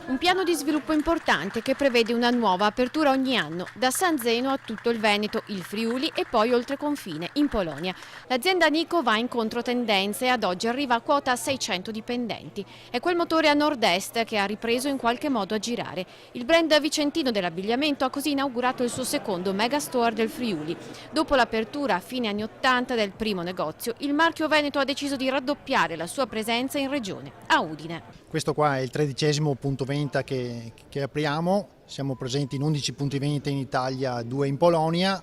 Un piano di sviluppo importante che prevede una nuova apertura ogni anno, da San Zeno a tutto il Veneto, il Friuli e poi oltre confine, in Polonia. L'azienda Nico va in controtendenza e ad oggi arriva a quota 600 dipendenti. È quel motore a nord-est che ha ripreso in qualche modo a girare. Il brand vicentino dell'abbigliamento ha così inaugurato il suo secondo megastore del Friuli. Dopo l'apertura a fine anni 80 del primo negozio, il marchio Veneto ha deciso di raddoppiare la sua presenza in regione, a Udine. Questo qua è il 13° punto vendita che apriamo, siamo presenti in 11 punti vendita in Italia, 2 in Polonia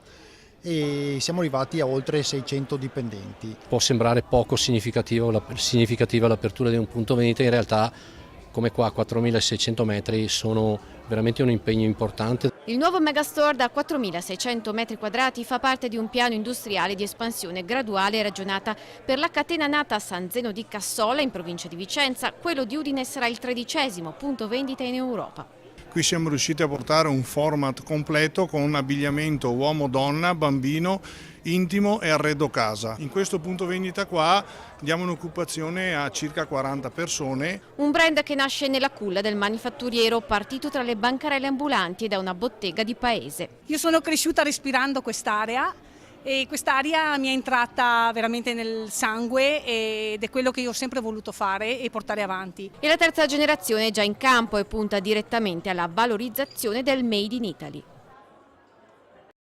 e siamo arrivati a oltre 600 dipendenti. Può sembrare poco significativa l'apertura di un punto vendita, in realtà come qua a 4.600 metri sono veramente un impegno importante. Il nuovo megastore da 4.600 metri quadrati fa parte di un piano industriale di espansione graduale e ragionata per la catena nata a San Zeno di Cassola in provincia di Vicenza. Quello di Udine sarà il 13° punto vendita in Europa. Qui siamo riusciti a portare un format completo con abbigliamento uomo-donna, bambino, intimo e arredo casa. In questo punto vendita qua diamo un'occupazione a circa 40 persone. Un brand che nasce nella culla del manifatturiero, partito tra le bancarelle ambulanti e da una bottega di paese. Io sono cresciuta respirando quest'area e quest'area mi è entrata veramente nel sangue ed è quello che io ho sempre voluto fare e portare avanti. E la terza generazione è già in campo e punta direttamente alla valorizzazione del Made in Italy.